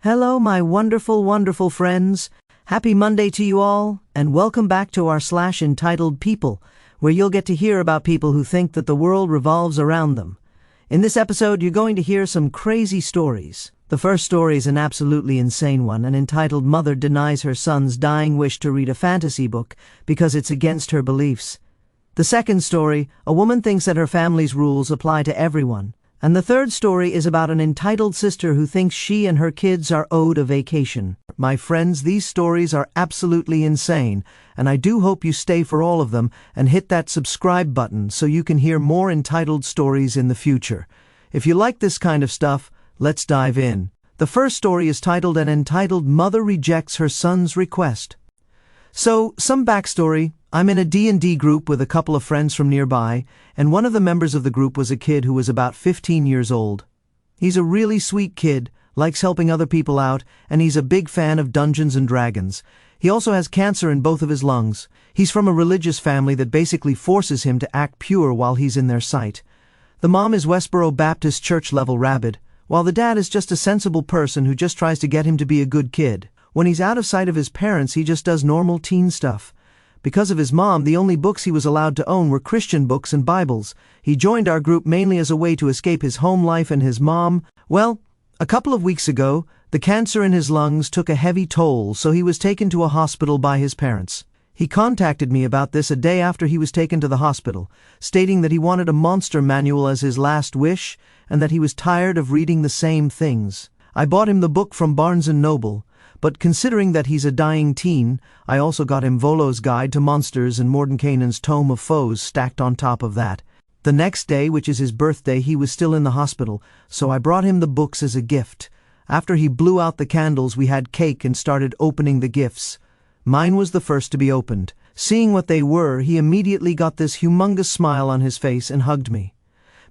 Hello, my wonderful, wonderful friends. Happy Monday to you all, and welcome back to our entitled people, where you'll get to hear about people who think that the world revolves around them. In this episode, you're going to hear some crazy stories. The first story is an absolutely insane one. An entitled mother denies her son's dying wish to read a fantasy book because it's against her beliefs. The second story, a woman thinks that her family's rules apply to everyone. And the third story is about an entitled sister who thinks she and her kids are owed a vacation. My friends, these stories are absolutely insane, and I do hope you stay for all of them and hit that subscribe button so you can hear more entitled stories in the future. If you like this kind of stuff, let's dive in. The first story is titled "An Entitled Mother Rejects Her Son's Request." So, some backstory. I'm in a D&D group with a couple of friends from nearby, and one of the members of the group was a kid who was about 15 years old. He's a really sweet kid, likes helping other people out, and he's a big fan of Dungeons and Dragons. He also has cancer in both of his lungs. He's from a religious family that basically forces him to act pure while he's in their sight. The mom is Westboro Baptist church-level rabid, while the dad is just a sensible person who just tries to get him to be a good kid. When he's out of sight of his parents, he just does normal teen stuff. Because of his mom, the only books he was allowed to own were Christian books and Bibles. He joined our group mainly as a way to escape his home life and his mom. Well, a couple of weeks ago, the cancer in his lungs took a heavy toll, so he was taken to a hospital by his parents. He contacted me about this a day after he was taken to the hospital, stating that he wanted a monster manual as his last wish, and that he was tired of reading the same things. I bought him the book from Barnes & Noble, but considering that he's a dying teen, I also got him Volo's Guide to Monsters and Mordenkainen's Tome of Foes stacked on top of that. The next day, which is his birthday, he was still in the hospital, so I brought him the books as a gift. After he blew out the candles, we had cake and started opening the gifts. Mine was the first to be opened. Seeing what they were, he immediately got this humongous smile on his face and hugged me.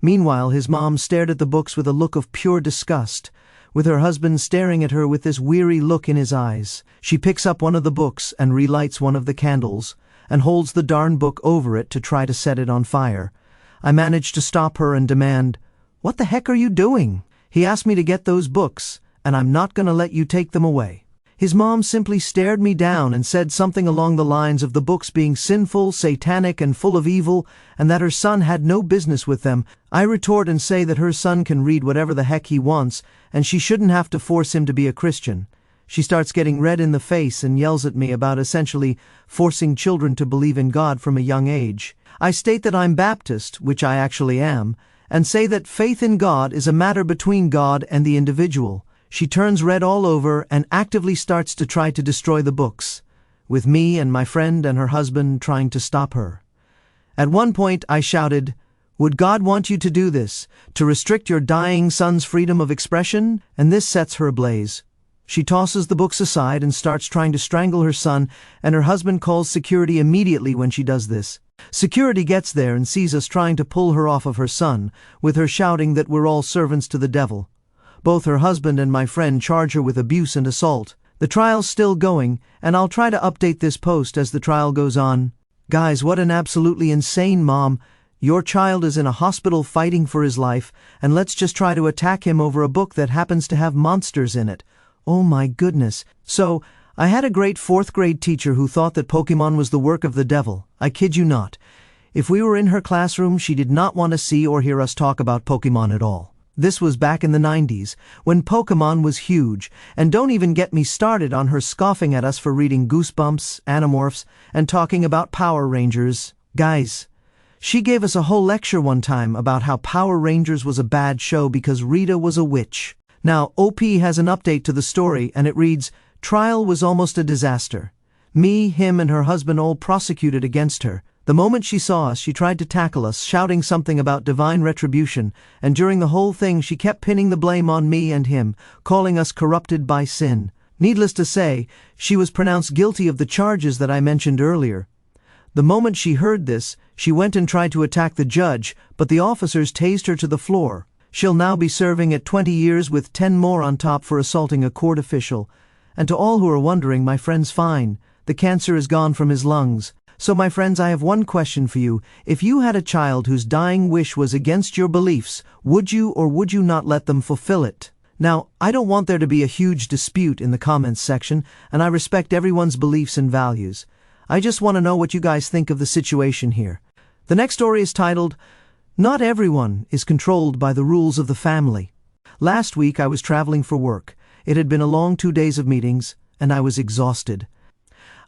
Meanwhile, his mom stared at the books with a look of pure disgust, with her husband staring at her with this weary look in his eyes. She picks up one of the books and relights one of the candles, and holds the darn book over it to try to set it on fire. I manage to stop her and demand, "What the heck are you doing? He asked me to get those books, and I'm not going to let you take them away." His mom simply stared me down and said something along the lines of the books being sinful, satanic, and full of evil, and that her son had no business with them. I retort and say that her son can read whatever the heck he wants, and she shouldn't have to force him to be a Christian. She starts getting red in the face and yells at me about essentially forcing children to believe in God from a young age. I state that I'm Baptist, which I actually am, and say that faith in God is a matter between God and the individual. She turns red all over and actively starts to try to destroy the books, with me and my friend and her husband trying to stop her. At one point I shouted, "Would God want you to do this, to restrict your dying son's freedom of expression?" And this sets her ablaze. She tosses the books aside and starts trying to strangle her son, and her husband calls security immediately when she does this. Security gets there and sees us trying to pull her off of her son, with her shouting that we're all servants to the devil. Both her husband and my friend charge her with abuse and assault. The trial's still going, and I'll try to update this post as the trial goes on. Guys, what an absolutely insane mom. Your child is in a hospital fighting for his life, and let's just try to attack him over a book that happens to have monsters in it. Oh my goodness. So, I had a great 4th grade teacher who thought that Pokemon was the work of the devil. I kid you not. If we were in her classroom, she did not want to see or hear us talk about Pokemon at all. This was back in the 90s, when Pokemon was huge, and don't even get me started on her scoffing at us for reading Goosebumps, Animorphs, and talking about Power Rangers. Guys, she gave us a whole lecture one time about how Power Rangers was a bad show because Rita was a witch. Now, OP has an update to the story, and it reads, "Trial was almost a disaster. Me, him, and her husband all prosecuted against her. The moment she saw us, she tried to tackle us, shouting something about divine retribution, and during the whole thing she kept pinning the blame on me and him, calling us corrupted by sin. Needless to say, she was pronounced guilty of the charges that I mentioned earlier. The moment she heard this, she went and tried to attack the judge, but the officers tased her to the floor. She'll now be serving at 20 years with 10 more on top for assaulting a court official. And to all who are wondering, my friend's fine. The cancer is gone from his lungs. So my friends, I have one question for you. If you had a child whose dying wish was against your beliefs, would you or would you not let them fulfill it? Now, I don't want there to be a huge dispute in the comments section, and I respect everyone's beliefs and values. I just want to know what you guys think of the situation here. The next story is titled, Not Everyone is Controlled by the Rules of the Family. Last week I was traveling for work. It had been a long 2 days of meetings, and I was exhausted.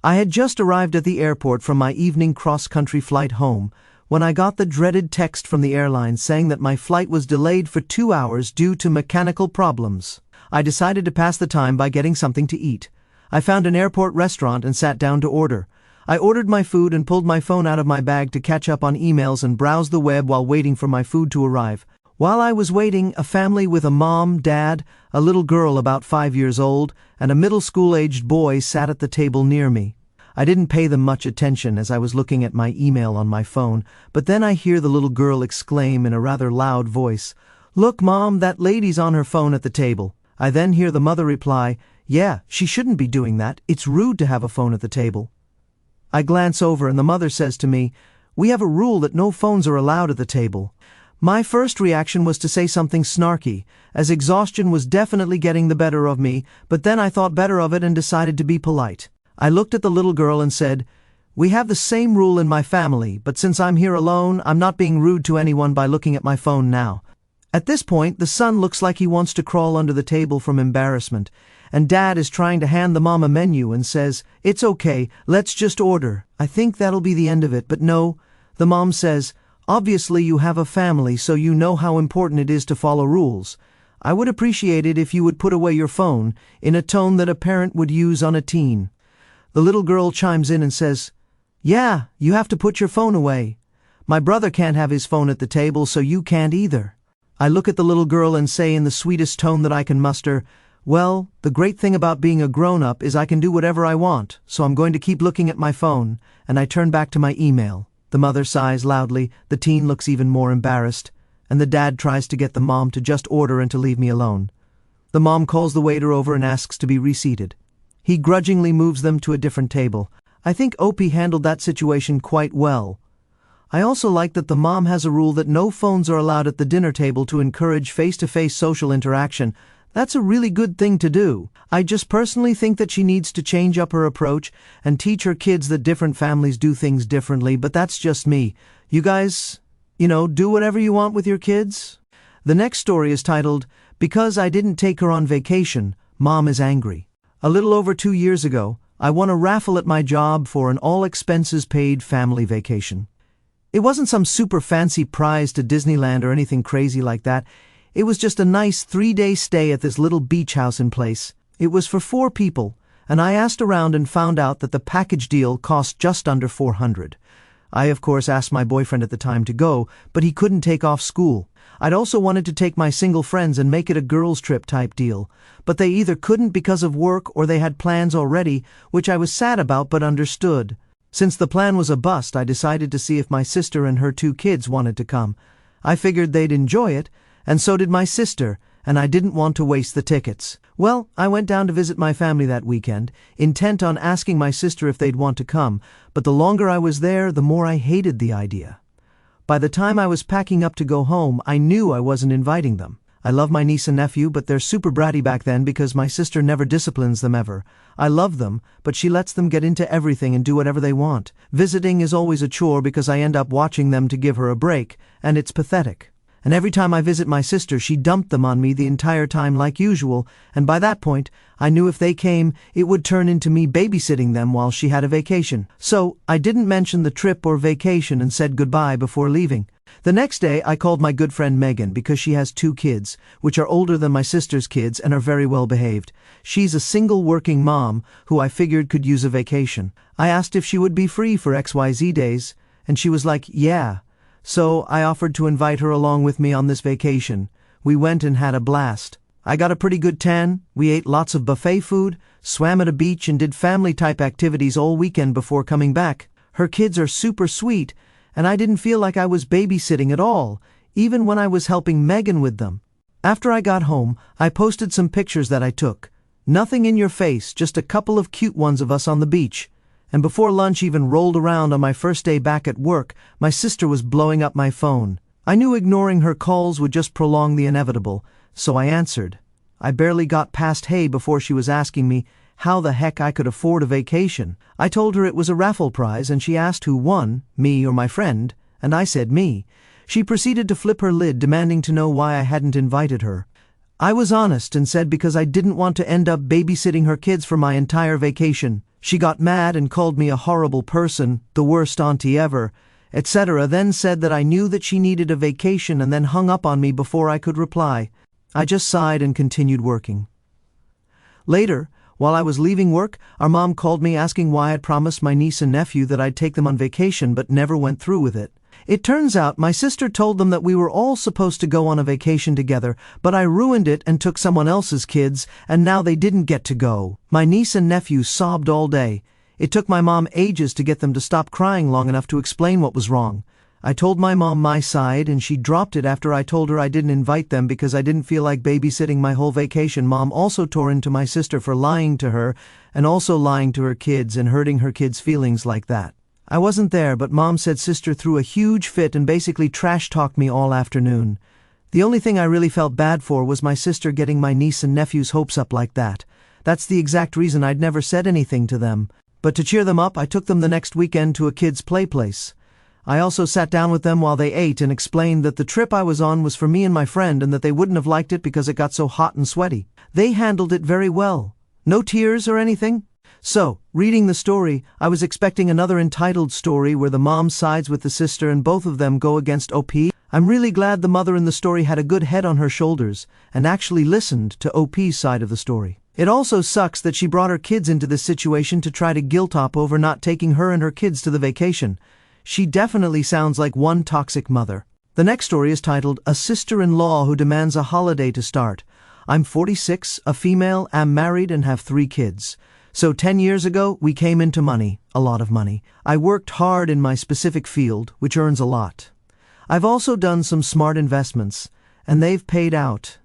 I had just arrived at the airport from my evening cross-country flight home when I got the dreaded text from the airline saying that my flight was delayed for 2 hours due to mechanical problems. I decided to pass the time by getting something to eat. I found an airport restaurant and sat down to order. I ordered my food and pulled my phone out of my bag to catch up on emails and browse the web while waiting for my food to arrive. While I was waiting, a family with a mom, dad, a little girl about 5 years old, and a middle school-aged boy sat at the table near me. I didn't pay them much attention as I was looking at my email on my phone, but then I hear the little girl exclaim in a rather loud voice, "Look, Mom, that lady's on her phone at the table." I then hear the mother reply, "Yeah, she shouldn't be doing that. It's rude to have a phone at the table." I glance over and the mother says to me, "We have a rule that no phones are allowed at the table." My first reaction was to say something snarky, as exhaustion was definitely getting the better of me, but then I thought better of it and decided to be polite. I looked at the little girl and said, "We have the same rule in my family, but since I'm here alone, I'm not being rude to anyone by looking at my phone now." At this point, the son looks like he wants to crawl under the table from embarrassment, and Dad is trying to hand the mom a menu and says, "It's okay, let's just order. I think that'll be the end of it," but no. The mom says, "Obviously you have a family, so you know how important it is to follow rules. I would appreciate it if you would put away your phone," in a tone that a parent would use on a teen. The little girl chimes in and says, "Yeah, you have to put your phone away. My brother can't have his phone at the table, so you can't either." I look at the little girl and say in the sweetest tone that I can muster, "Well, the great thing about being a grown-up is I can do whatever I want, so I'm going to keep looking at my phone," and I turn back to my email. The mother sighs loudly, the teen looks even more embarrassed, and the dad tries to get the mom to just order and to leave me alone. The mom calls the waiter over and asks to be reseated. He grudgingly moves them to a different table. I think Opie handled that situation quite well. I also like that the mom has a rule that no phones are allowed at the dinner table to encourage face-to-face social interaction. That's a really good thing to do. I just personally think that she needs to change up her approach and teach her kids that different families do things differently, but that's just me. You guys, do whatever you want with your kids. The next story is titled, Because I Didn't Take Her on Vacation, Mom is Angry. A little over 2 years ago, I won a raffle at my job for an all-expenses-paid family vacation. It wasn't some super fancy prize to Disneyland or anything crazy like that. It was just a nice 3-day stay at this little beach house in place. It was for 4 people, and I asked around and found out that the package deal cost just under $400. I, of course, asked my boyfriend at the time to go, but he couldn't take off school. I'd also wanted to take my single friends and make it a girls' trip type deal, but they either couldn't because of work or they had plans already, which I was sad about but understood. Since the plan was a bust, I decided to see if my sister and her 2 kids wanted to come. I figured they'd enjoy it, and so did my sister, and I didn't want to waste the tickets. Well, I went down to visit my family that weekend, intent on asking my sister if they'd want to come, but the longer I was there, the more I hated the idea. By the time I was packing up to go home, I knew I wasn't inviting them. I love my niece and nephew, but they're super bratty back then because my sister never disciplines them ever. I love them, but she lets them get into everything and do whatever they want. Visiting is always a chore because I end up watching them to give her a break, and it's pathetic. And every time I visit my sister, she dumped them on me the entire time like usual, and by that point, I knew if they came, it would turn into me babysitting them while she had a vacation. So, I didn't mention the trip or vacation and said goodbye before leaving. The next day, I called my good friend Megan because she has 2 kids, which are older than my sister's kids and are very well behaved. She's a single working mom who I figured could use a vacation. I asked if she would be free for XYZ days, and she was like, yeah. So I offered to invite her along with me on this vacation. We went and had a blast. I got a pretty good tan, we ate lots of buffet food, swam at a beach and did family-type activities all weekend before coming back. Her kids are super sweet, and I didn't feel like I was babysitting at all, even when I was helping Megan with them. After I got home, I posted some pictures that I took. Nothing in your face, just a couple of cute ones of us on the beach. And before lunch even rolled around on my first day back at work, my sister was blowing up my phone. I knew ignoring her calls would just prolong the inevitable, so I answered. I barely got past hey before she was asking me how the heck I could afford a vacation. I told her it was a raffle prize and she asked who won, me or my friend, and I said me. She proceeded to flip her lid, demanding to know why I hadn't invited her. I was honest and said because I didn't want to end up babysitting her kids for my entire vacation. She got mad and called me a horrible person, the worst auntie ever, etc., then said that I knew that she needed a vacation and then hung up on me before I could reply. I just sighed and continued working. Later, while I was leaving work, our mom called me asking why I'd promised my niece and nephew that I'd take them on vacation but never went through with it. It turns out my sister told them that we were all supposed to go on a vacation together, but I ruined it and took someone else's kids, and now they didn't get to go. My niece and nephew sobbed all day. It took my mom ages to get them to stop crying long enough to explain what was wrong. I told my mom my side and she dropped it after I told her I didn't invite them because I didn't feel like babysitting my whole vacation. Mom also tore into my sister for lying to her and also lying to her kids and hurting her kids' feelings like that. I wasn't there, but Mom said sister threw a huge fit and basically trash-talked me all afternoon. The only thing I really felt bad for was my sister getting my niece and nephew's hopes up like that. That's the exact reason I'd never said anything to them. But to cheer them up, I took them the next weekend to a kids' play place. I also sat down with them while they ate and explained that the trip I was on was for me and my friend and that they wouldn't have liked it because it got so hot and sweaty. They handled it very well. No tears or anything. So, reading the story, I was expecting another entitled story where the mom sides with the sister and both of them go against OP. I'm really glad the mother in the story had a good head on her shoulders and actually listened to OP's side of the story. It also sucks that she brought her kids into this situation to try to guilt-op over not taking her and her kids to the vacation. She definitely sounds like one toxic mother. The next story is titled, A Sister-in-Law Who Demands a Holiday to Start. I'm 46, a female, am married and have 3 kids. So 10 years ago, we came into money, a lot of money. I worked hard in my specific field, which earns a lot. I've also done some smart investments, and they've paid out.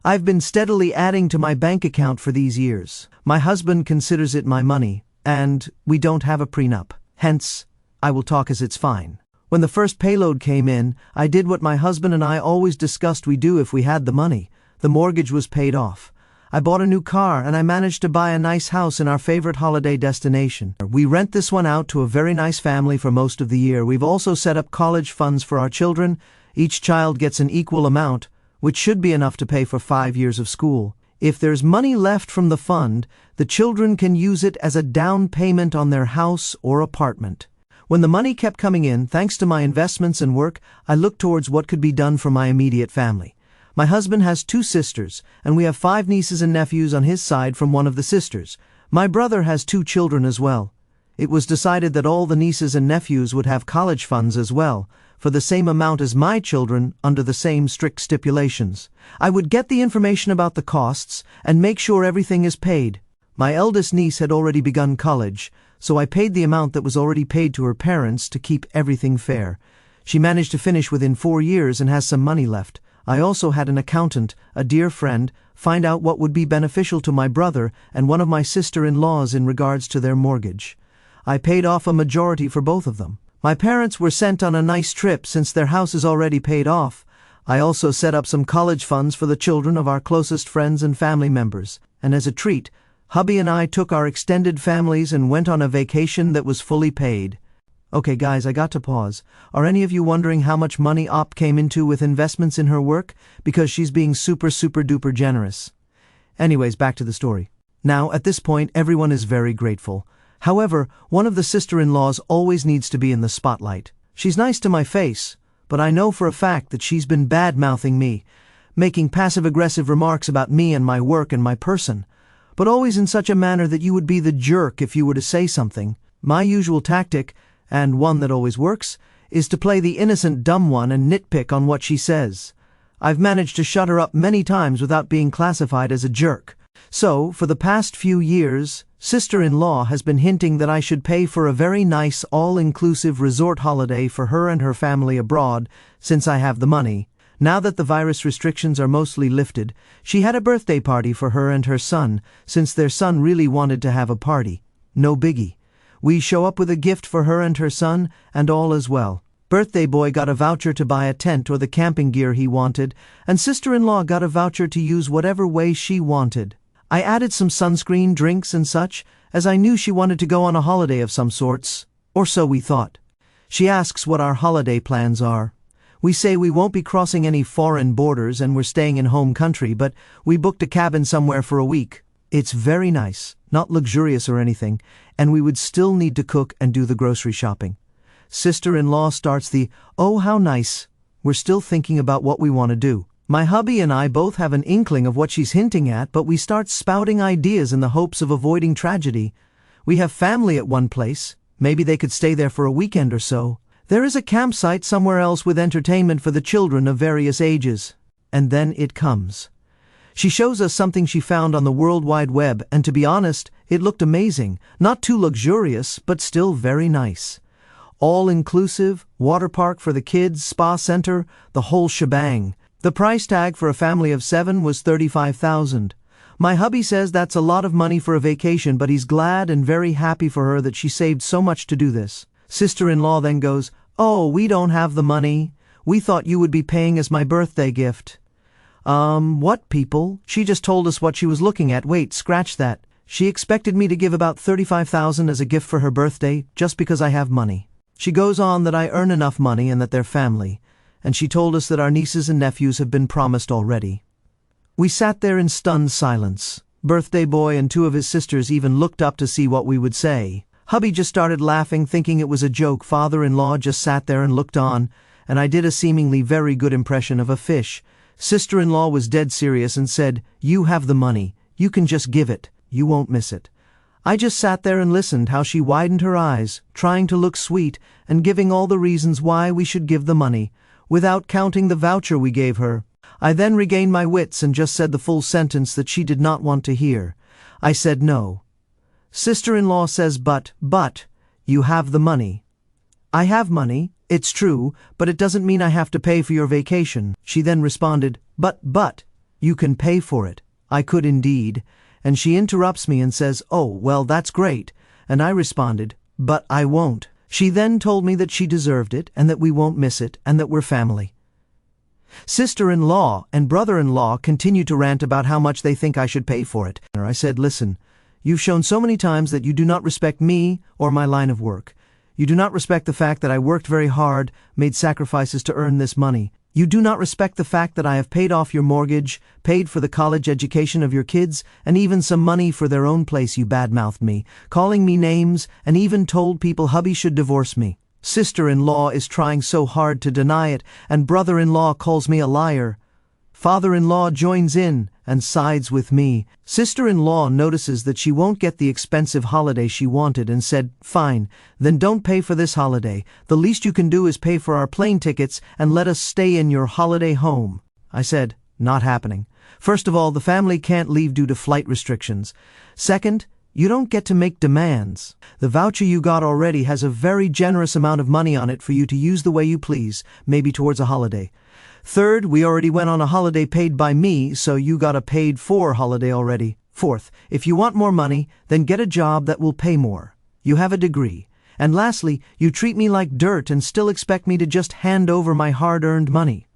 I've been steadily adding to my bank account for these years. My husband considers it my money, and we don't have a prenup. Hence, I will talk as it's fine. When the first payload came in, I did what my husband and I always discussed we do if we had the money. The mortgage was paid off. I bought a new car and I managed to buy a nice house in our favorite holiday destination. We rent this one out to a very nice family for most of the year. We've also set up college funds for our children. Each child gets an equal amount, which should be enough to pay for 5 years of school. If there's money left from the fund, the children can use it as a down payment on their house or apartment. When the money kept coming in, thanks to my investments and work, I looked towards what could be done for my immediate family. My husband has 2 sisters, and we have 5 nieces and nephews on his side from one of the sisters. My brother has 2 children as well. It was decided that all the nieces and nephews would have college funds as well, for the same amount as my children under the same strict stipulations. I would get the information about the costs and make sure everything is paid. My eldest niece had already begun college, so I paid the amount that was already paid to her parents to keep everything fair. She managed to finish within 4 years and has some money left. I also had an accountant, a dear friend, find out what would be beneficial to my brother and one of my sister-in-laws in regards to their mortgage. I paid off a majority for both of them. My parents were sent on a nice trip since their house is already paid off. I also set up some college funds for the children of our closest friends and family members. And as a treat, hubby and I took our extended families and went on a vacation that was fully paid. Okay guys, I got to pause. Are any of you wondering how much money Op came into with investments in her work? Because she's being super duper generous. Anyways, back to the story. Now, at this point, everyone is very grateful. However, one of the sister-in-laws always needs to be in the spotlight. She's nice to my face, but I know for a fact that she's been bad-mouthing me, making passive-aggressive remarks about me and my work and my person, but always in such a manner that you would be the jerk if you were to say something. My usual tactic, and one that always works, is to play the innocent dumb one and nitpick on what she says. I've managed to shut her up many times without being classified as a jerk. So, for the past few years, sister-in-law has been hinting that I should pay for a very nice all-inclusive resort holiday for her and her family abroad, since I have the money. Now that the virus restrictions are mostly lifted, she had a birthday party for her and her son, since their son really wanted to have a party. No biggie. We show up with a gift for her and her son, and all is well. Birthday boy got a voucher to buy a tent or the camping gear he wanted, and sister-in-law got a voucher to use whatever way she wanted. I added some sunscreen, drinks, and such, as I knew she wanted to go on a holiday of some sorts, or so we thought. She asks what our holiday plans are. We say we won't be crossing any foreign borders and we're staying in home country, but we booked a cabin somewhere for a week. It's very nice, not luxurious or anything, and we would still need to cook and do the grocery shopping. Sister-in-law starts the, "Oh, how nice." We're still thinking about what we want to do. My hubby and I both have an inkling of what she's hinting at, but we start spouting ideas in the hopes of avoiding tragedy. We have family at one place. Maybe they could stay there for a weekend or so. There is a campsite somewhere else with entertainment for the children of various ages. And then it comes. She shows us something she found on the World Wide Web, and to be honest, it looked amazing. Not too luxurious, but still very nice. All-inclusive, water park for the kids, spa center, the whole shebang. The price tag for a family of 7 was $35,000. My hubby says that's a lot of money for a vacation, but he's glad and very happy for her that she saved so much to do this. Sister-in-law then goes, "Oh, we don't have the money. We thought you would be paying as my birthday gift." What people? She just told us what she was looking at. Wait, scratch that. She expected me to give about $35,000 as a gift for her birthday, just because I have money. She goes on that I earn enough money and that they're family, and she told us that our nieces and nephews have been promised already. We sat there in stunned silence. Birthday boy and 2 of his sisters even looked up to see what we would say. Hubby just started laughing, thinking it was a joke. Father-in-law just sat there and looked on, and I did a seemingly very good impression of a fish. Sister-in-law was dead serious and said, "You have the money. You can just give it. You won't miss it." I just sat there and listened how she widened her eyes, trying to look sweet and giving all the reasons why we should give the money, without counting the voucher we gave her. I then regained my wits and just said the full sentence that she did not want to hear. I said no. Sister-in-law says, but, you have the money. I have money, it's true, but it doesn't mean I have to pay for your vacation. She then responded, but, you can pay for it. I could indeed. And she interrupts me and says, "Oh, well, that's great." And I responded, "But I won't." She then told me that she deserved it and that we won't miss it and that we're family. Sister-in-law and brother-in-law continue to rant about how much they think I should pay for it. I said, "Listen, you've shown so many times that you do not respect me or my line of work. You do not respect the fact that I worked very hard, made sacrifices to earn this money. You do not respect the fact that I have paid off your mortgage, paid for the college education of your kids, and even some money for their own place. You badmouthed me, calling me names, and even told people hubby should divorce me. Sister-in-law is trying so hard to deny it, and brother-in-law calls me a liar. Father-in-law joins in and sides with me. Sister-in-law notices that she won't get the expensive holiday she wanted and said, "Fine, then don't pay for this holiday. The least you can do is pay for our plane tickets and let us stay in your holiday home." I said, "Not happening. First of all, the family can't leave due to flight restrictions. Second, you don't get to make demands. The voucher you got already has a very generous amount of money on it for you to use the way you please, maybe towards a holiday. Third, we already went on a holiday paid by me, so you got a paid-for holiday already. Fourth, if you want more money, then get a job that will pay more. You have a degree. And lastly, you treat me like dirt and still expect me to just hand over my hard-earned money."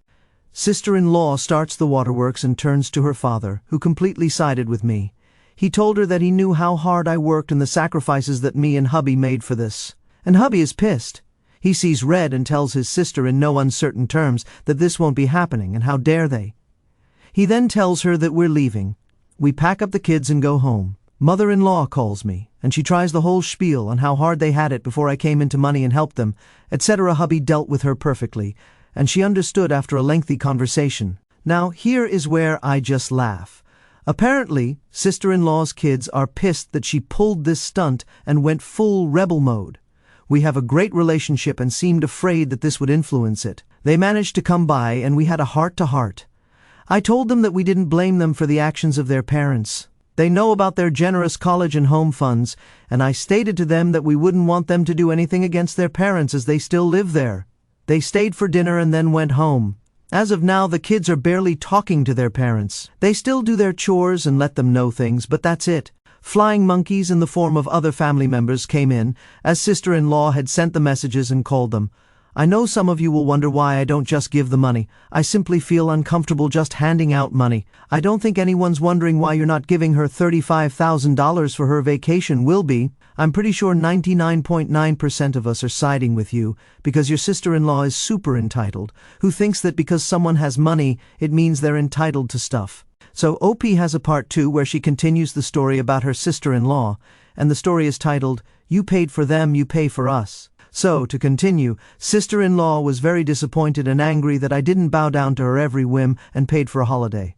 Sister-in-law starts the waterworks and turns to her father, who completely sided with me. He told her that he knew how hard I worked and the sacrifices that me and hubby made for this. And hubby is pissed. He sees red and tells his sister in no uncertain terms that this won't be happening, and how dare they. He then tells her that we're leaving. We pack up the kids and go home. Mother-in-law calls me, and she tries the whole spiel on how hard they had it before I came into money and helped them, etc. Hubby dealt with her perfectly, and she understood after a lengthy conversation. Now, here is where I just laugh. Apparently, sister-in-law's kids are pissed that she pulled this stunt and went full rebel mode. We have a great relationship and seemed afraid that this would influence it. They managed to come by and we had a heart-to-heart. I told them that we didn't blame them for the actions of their parents. They know about their generous college and home funds, and I stated to them that we wouldn't want them to do anything against their parents as they still live there. They stayed for dinner and then went home. As of now, the kids are barely talking to their parents. They still do their chores and let them know things, but that's it. Flying monkeys in the form of other family members came in, as sister-in-law had sent the messages and called them. I know some of you will wonder why I don't just give the money. I simply feel uncomfortable just handing out money. I don't think anyone's wondering why you're not giving her $35,000 for her vacation, will be. I'm pretty sure 99.9% of us are siding with you because your sister-in-law is super entitled, who thinks that because someone has money, it means they're entitled to stuff. So OP has a part 2 where she continues the story about her sister-in-law, and the story is titled, "You paid for them, you pay for us." So, to continue, sister-in-law was very disappointed and angry that I didn't bow down to her every whim and paid for a holiday.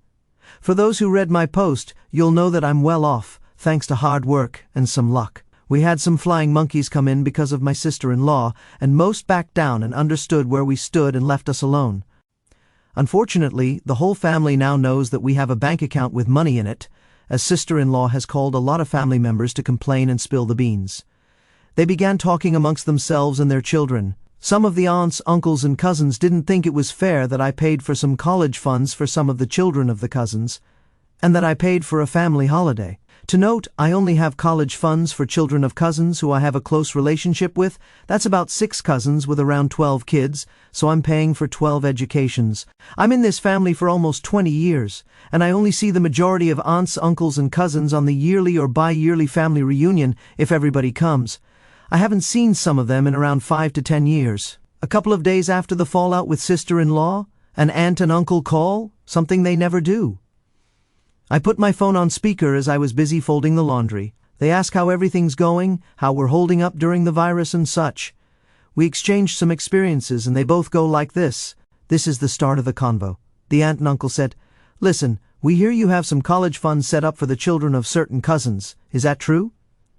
For those who read my post, you'll know that I'm well off, thanks to hard work and some luck. We had some flying monkeys come in because of my sister-in-law, and most backed down and understood where we stood and left us alone. Unfortunately, the whole family now knows that we have a bank account with money in it, as sister-in-law has called a lot of family members to complain and spill the beans. They began talking amongst themselves and their children. Some of the aunts, uncles, and cousins didn't think it was fair that I paid for some college funds for some of the children of the cousins, and that I paid for a family holiday. To note, I only have college funds for children of cousins who I have a close relationship with. That's about 6 cousins with around 12 kids, so I'm paying for 12 educations. I'm in this family for almost 20 years, and I only see the majority of aunts, uncles, and cousins on the yearly or bi-yearly family reunion if everybody comes. I haven't seen some of them in around 5 to 10 years. A couple of days after the fallout with sister-in-law, an aunt and uncle call, something they never do. I put my phone on speaker as I was busy folding the laundry. They ask how everything's going, how we're holding up during the virus and such. We exchanged some experiences and they both go like this. This is the start of the convo. The aunt and uncle said, "Listen, we hear you have some college funds set up for the children of certain cousins. Is that true?"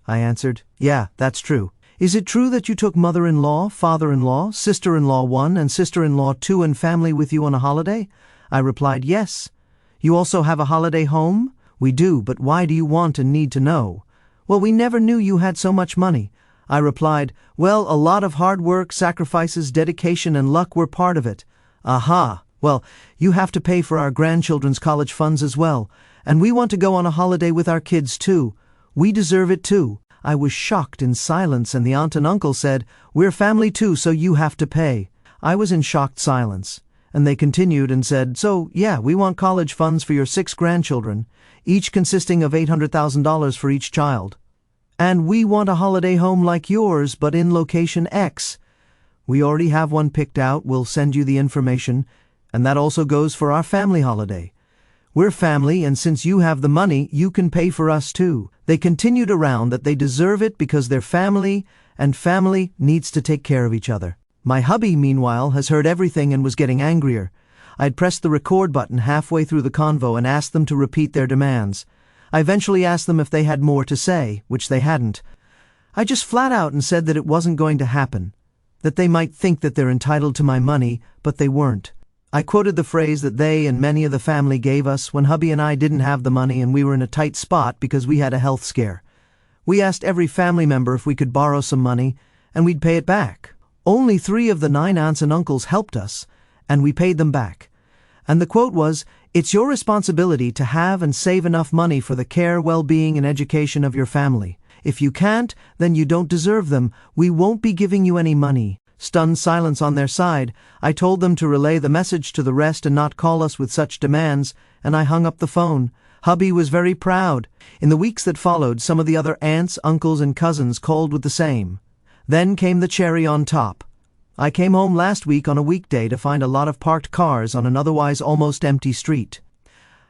I answered, "Yeah, that's true." "Is it true that you took mother-in-law, father-in-law, sister-in-law 1 and sister-in-law 2 and family with you on a holiday?" I replied, "Yes." "You also have a holiday home?" "We do, but why do you want and need to know?" "Well, we never knew you had so much money." I replied, "Well, a lot of hard work, sacrifices, dedication, and luck were part of it." "Aha. Well, you have to pay for our grandchildren's college funds as well, and we want to go on a holiday with our kids too. We deserve it too." I was shocked in silence, and the aunt and uncle said, "We're family too, so you have to pay." I was in shocked silence, and they continued and said, "So, yeah, we want college funds for your 6 grandchildren, each consisting of $800,000 for each child. And we want a holiday home like yours, but in location X. We already have one picked out, we'll send you the information, and that also goes for our family holiday. We're family, and since you have the money, you can pay for us too." They continued around that they deserve it because they're family, and family needs to take care of each other. My hubby, meanwhile, has heard everything and was getting angrier. I'd pressed the record button halfway through the convo and asked them to repeat their demands. I eventually asked them if they had more to say, which they hadn't. I just flat out and said that it wasn't going to happen, that they might think that they're entitled to my money, but they weren't. I quoted the phrase that they and many of the family gave us when hubby and I didn't have the money and we were in a tight spot because we had a health scare. We asked every family member if we could borrow some money, and we'd pay it back. Only 3 of the 9 aunts and uncles helped us, and we paid them back. And the quote was, "It's your responsibility to have and save enough money for the care, well-being, and education of your family. If you can't, then you don't deserve them. We won't be giving you any money." Stunned silence on their side, I told them to relay the message to the rest and not call us with such demands, and I hung up the phone. Hubby was very proud. In the weeks that followed, some of the other aunts, uncles, and cousins called with the same. Then came the cherry on top. I came home last week on a weekday to find a lot of parked cars on an otherwise almost empty street.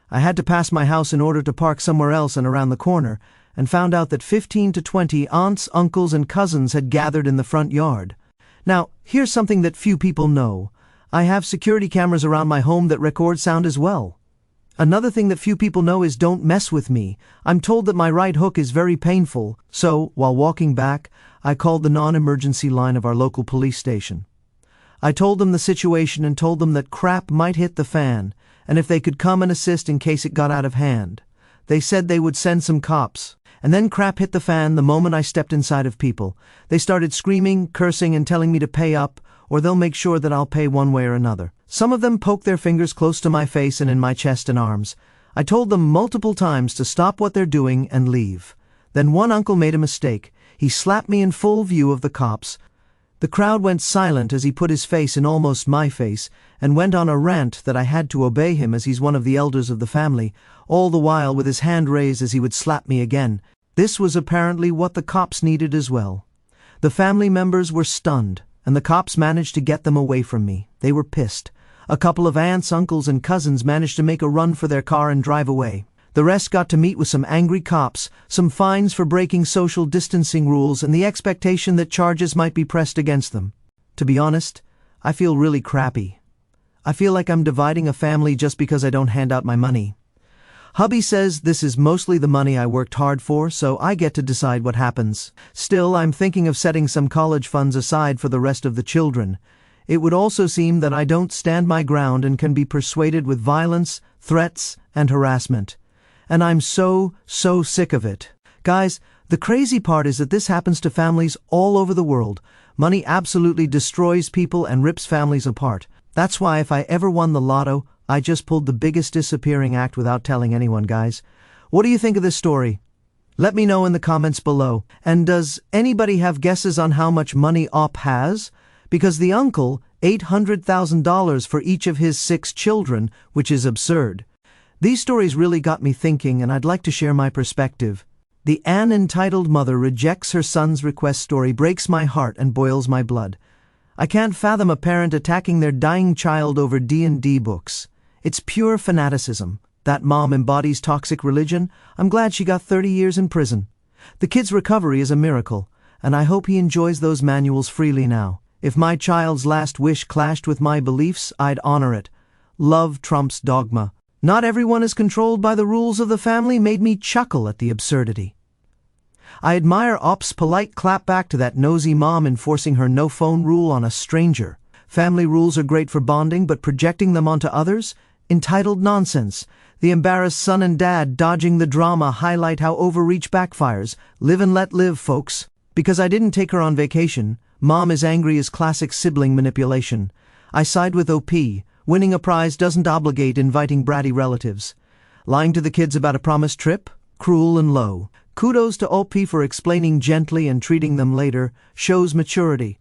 I had to pass my house in order to park somewhere else and around the corner, and found out that 15 to 20 aunts, uncles, and cousins had gathered in the front yard. Now, here's something that few people know. I have security cameras around my home that record sound as well. Another thing that few people know is don't mess with me. I'm told that my right hook is very painful, so, while walking back, I called the non-emergency line of our local police station. I told them the situation and told them that crap might hit the fan, and if they could come and assist in case it got out of hand. They said they would send some cops. And then crap hit the fan the moment I stepped inside of people. They started screaming, cursing, and telling me to pay up, or they'll make sure that I'll pay one way or another. Some of them poked their fingers close to my face and in my chest and arms. I told them multiple times to stop what they're doing and leave. Then one uncle made a mistake. He slapped me in full view of the cops. The crowd went silent as he put his face in almost my face and went on a rant that I had to obey him as he's one of the elders of the family, all the while with his hand raised as he would slap me again. This was apparently what the cops needed as well. The family members were stunned, and the cops managed to get them away from me. They were pissed. A couple of aunts, uncles, and cousins managed to make a run for their car and drive away. The rest got to meet with some angry cops, some fines for breaking social distancing rules, and the expectation that charges might be pressed against them. To be honest, I feel really crappy. I feel like I'm dividing a family just because I don't hand out my money. Hubby says this is mostly the money I worked hard for, so I get to decide what happens. Still, I'm thinking of setting some college funds aside for the rest of the children. It would also seem that I don't stand my ground and can be persuaded with violence, threats, and harassment. And I'm so sick of it. Guys, the crazy part is that this happens to families all over the world. Money absolutely destroys people and rips families apart. That's why if I ever won the lotto, I just pulled the biggest disappearing act without telling anyone, guys. What do you think of this story? Let me know in the comments below. And does anybody have guesses on how much money Op has? Because the uncle, $800,000 for each of his 6 children, which is absurd. These stories really got me thinking, and I'd like to share my perspective. The An entitled mother rejects her son's request story breaks my heart and boils my blood. I can't fathom a parent attacking their dying child over D&D books. It's pure fanaticism. That mom embodies toxic religion. I'm glad she got 30 years in prison. The kid's recovery is a miracle, and I hope he enjoys those manuals freely now. If my child's last wish clashed with my beliefs, I'd honor it. Love trumps dogma. Not everyone is controlled by the rules of the family made me chuckle at the absurdity. I admire Op's polite clapback to that nosy mom enforcing her no-phone rule on a stranger. Family rules are great for bonding, but projecting them onto others? Entitled nonsense. The embarrassed son and dad dodging the drama highlight how overreach backfires. Live and let live, folks. Because I didn't take her on vacation, mom is angry is classic sibling manipulation. I side with OP. Winning a prize doesn't obligate inviting bratty relatives. Lying to the kids about a promised trip? Cruel and low. Kudos to OP for explaining gently and treating them later. Shows maturity.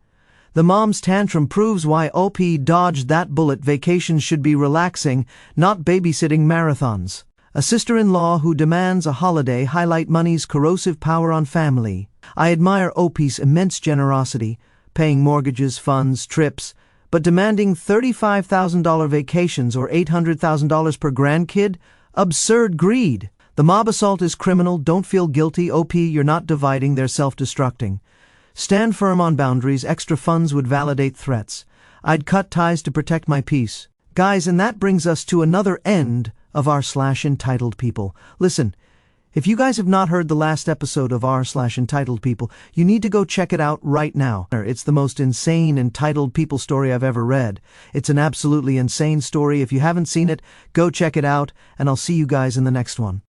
The mom's tantrum proves why OP dodged that bullet. Vacations should be relaxing, not babysitting marathons. A sister-in-law who demands a holiday highlight money's corrosive power on family. I admire OP's immense generosity, paying mortgages, funds, trips, but demanding $35,000 vacations or $800,000 per grandkid? Absurd greed. The mob assault is criminal. Don't feel guilty. OP, you're not dividing, they're self-destructing. Stand firm on boundaries. Extra funds would validate threats. I'd cut ties to protect my peace. Guys, and that brings us to another end of r/entitled people. Listen, if you guys have not heard the last episode of r/entitled people, you need to go check it out right now. It's the most insane entitled people story I've ever read. It's an absolutely insane story. If you haven't seen it, go check it out, and I'll see you guys in the next one.